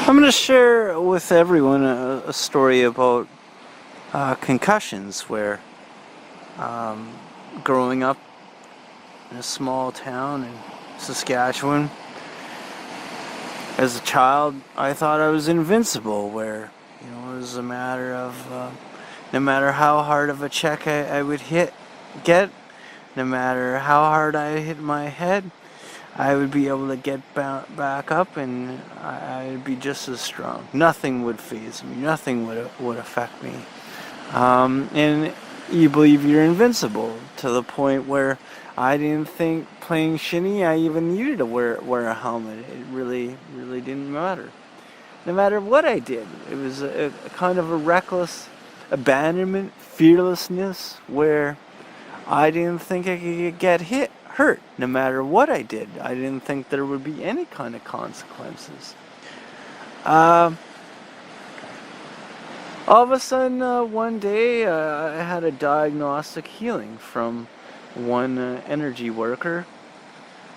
I'm going to share with everyone a story about concussions where growing up in a small town in Saskatchewan, as a child, I thought I was invincible, where, it was a matter of no matter how hard of a check I would get, no matter how hard I hit my head, I would be able to get back up, and I'd be just as strong. Nothing would faze me. Nothing would affect me. And you believe you're invincible to the point where I didn't think playing shinny I even needed to wear a helmet. It really didn't matter. No matter what I did, it was a kind of a reckless abandonment, fearlessness, where I didn't think I could get hurt, no matter what I did. I didn't think there would be any kind of consequences. All of a sudden, one day, I had a diagnostic healing from one energy worker,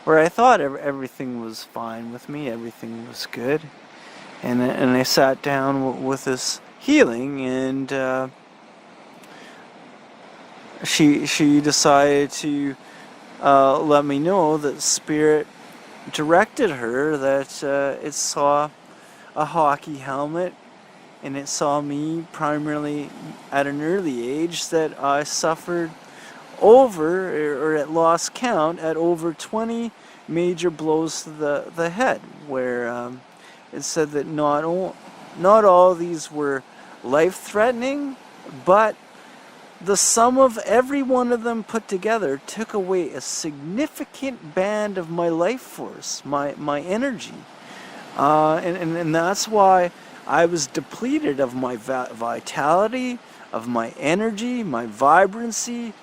where I thought everything was fine with me, everything was good, and I sat down with this healing, and she decided to let me know that Spirit directed her that it saw a hockey helmet, and it saw me primarily at an early age that I suffered or at lost count at over 20 major blows to the head, where it said that not all these were life-threatening, but the sum of every one of them put together took away a significant band of my life force, my energy. And that's why I was depleted of my vitality, of my energy, my vibrancy.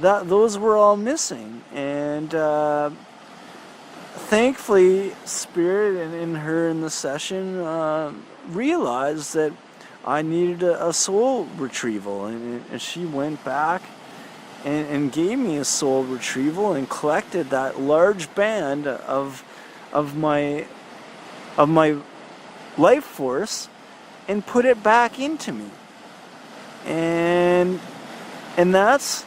Those were all missing. And thankfully, Spirit and her in the session realized that I needed a soul retrieval, and she went back and gave me a soul retrieval and collected that large band of my life force and put it back into me, and that's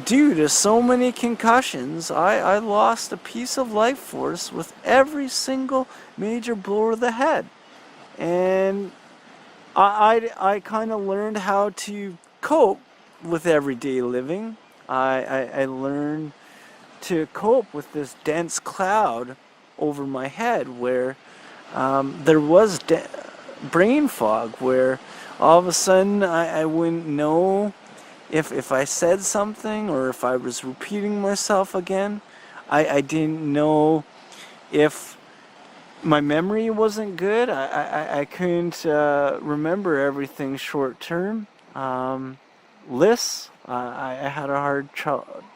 due to so many concussions. I lost a piece of life force with every single major blow to the head, and I kind of learned how to cope with everyday living. I learned to cope with this dense cloud over my head, where there was brain fog, where all of a sudden I wouldn't know if I said something or if I was repeating myself again. I didn't know if my memory wasn't good. I couldn't remember everything short term. Lists. I had a hard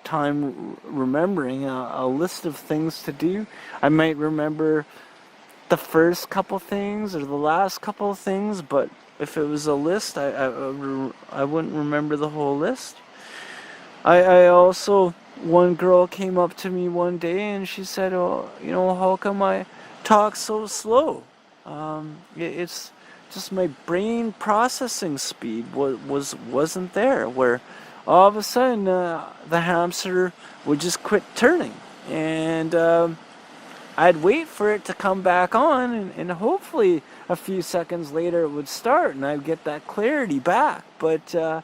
time remembering a list of things to do. I might remember the first couple things or the last couple of things, but if it was a list, I wouldn't remember the whole list. I also, one girl came up to me one day and she said, "Oh, how come I talk so slow?" It's just my brain processing speed wasn't there, where all of a sudden the hamster would just quit turning, and I'd wait for it to come back on, and hopefully a few seconds later it would start and I'd get that clarity back. But I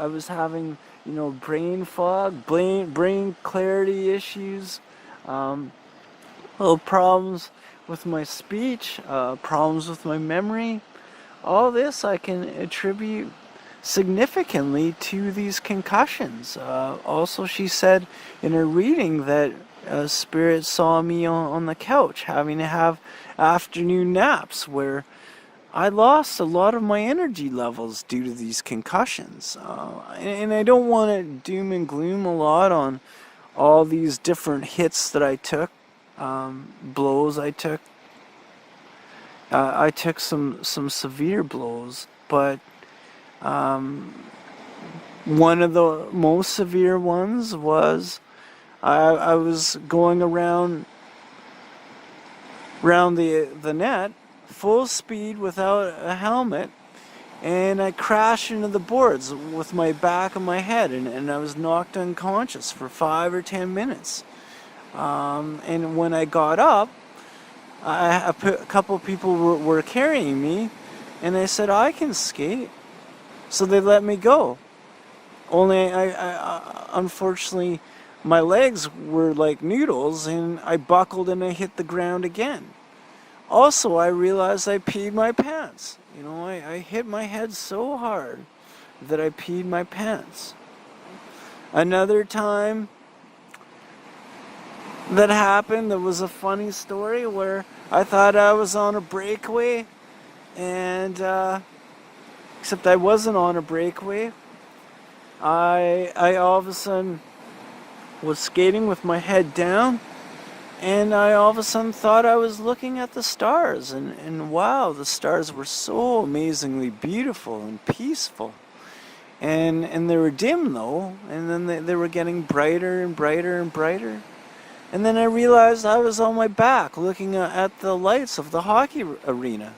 was having brain fog, brain clarity issues, little problems with my speech, problems with my memory. All this I can attribute significantly to these concussions. Also, she said in her reading that Spirit saw me on the couch having to have afternoon naps, where I lost a lot of my energy levels due to these concussions. And I don't want to doom and gloom a lot on all these different hits that I took, blows I took. I took some severe blows, but one of the most severe ones was I was going around the net full speed without a helmet, and I crashed into the boards with my back and my head, and I was knocked unconscious for 5 or 10 minutes. And when I got up, a couple of people were carrying me, and they said, I can skate. So they let me go. Only unfortunately, my legs were like noodles, and I buckled and I hit the ground again. Also, I realized I peed my pants. You know, I hit my head so hard that I peed my pants. Another time that happened, there was a funny story where I thought I was on a breakaway, and except I wasn't on a breakaway. I all of a sudden was skating with my head down, and I all of a sudden thought I was looking at the stars, and wow, the stars were so amazingly beautiful and peaceful. And they were dim though, and then they were getting brighter and brighter and brighter. And then I realized I was on my back looking at the lights of the hockey arena.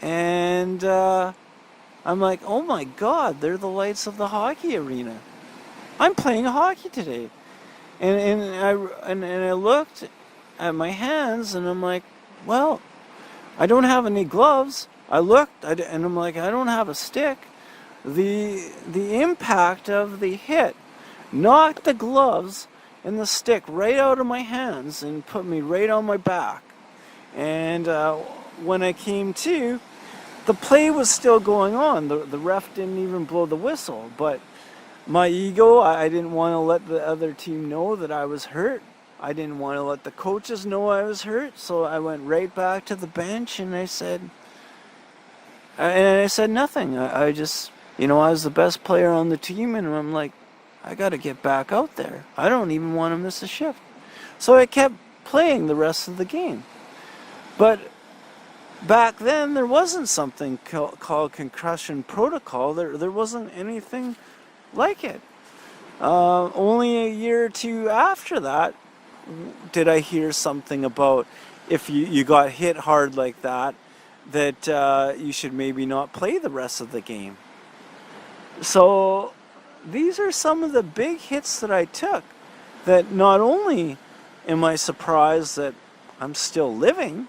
And I'm like, oh my God, they're the lights of the hockey arena. I'm playing hockey today. And I looked at my hands, and I'm like, well, I don't have any gloves. I looked, and I'm like, I don't have a stick. The impact of the hit knocked the gloves and the stick right out of my hands and put me right on my back. And when I came to, the play was still going on. The ref didn't even blow the whistle, but my ego, I didn't want to let the other team know that I was hurt. I didn't want to let the coaches know I was hurt, so I went right back to the bench and I said nothing. I just, I was the best player on the team, and I'm like, I got to get back out there. I don't even want to miss a shift. So I kept playing the rest of the game. But back then, there wasn't something called concussion protocol. There wasn't anything like it. Only a year or two after that did I hear something about if you got hit hard like that you should maybe not play the rest of the game. So these are some of the big hits that I took, that not only am I surprised that I'm still living,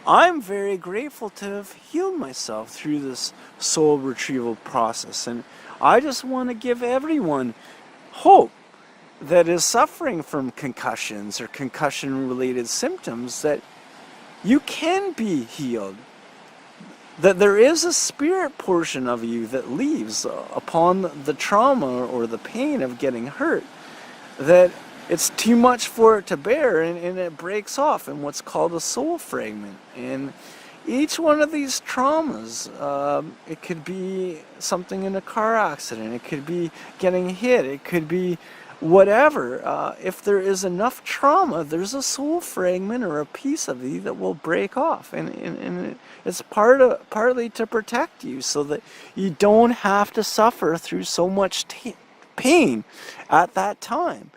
I'm very grateful to have healed myself through this soul retrieval process. And I just want to give everyone hope that is suffering from concussions or concussion-related symptoms, that you can be healed. That there is a spirit portion of you that leaves upon the trauma or the pain of getting hurt, that it's too much for it to bear, and it breaks off in what's called a soul fragment. And each one of these traumas, it could be something in a car accident, it could be getting hit, it could be whatever. If there is enough trauma, there's a soul fragment or a piece of you that will break off, and it's partly to protect you, so that you don't have to suffer through so much pain at that time.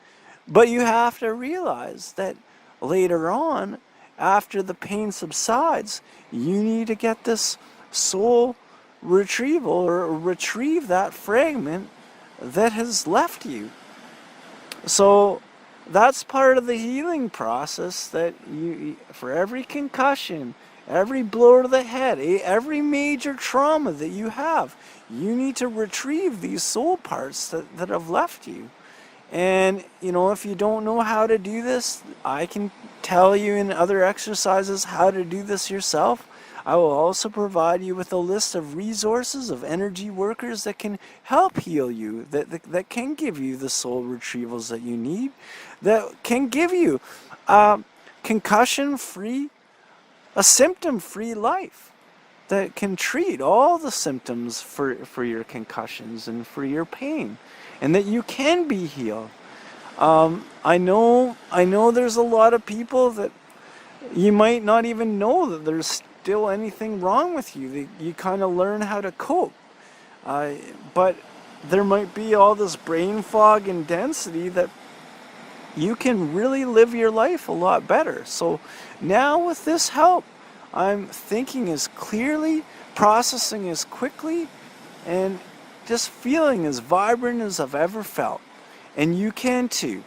But you have to realize that later on, after the pain subsides, you need to get this soul retrieval, or retrieve that fragment that has left you. So that's part of the healing process, that for every concussion, every blow to the head, every major trauma that you have, you need to retrieve these soul parts that have left you. And, if you don't know how to do this, I can tell you in other exercises how to do this yourself. I will also provide you with a list of resources of energy workers that can help heal you, that can give you the soul retrievals that you need, that can give you concussion-free, a symptom-free life, that can treat all the symptoms for your concussions and for your pain, and that you can be healed. I know there's a lot of people that you might not even know that there's still anything wrong with you. You kind of learn how to cope. But there might be all this brain fog and density that you can really live your life a lot better. So now with this help, I'm thinking as clearly, processing as quickly, and just feeling as vibrant as I've ever felt. And you can too.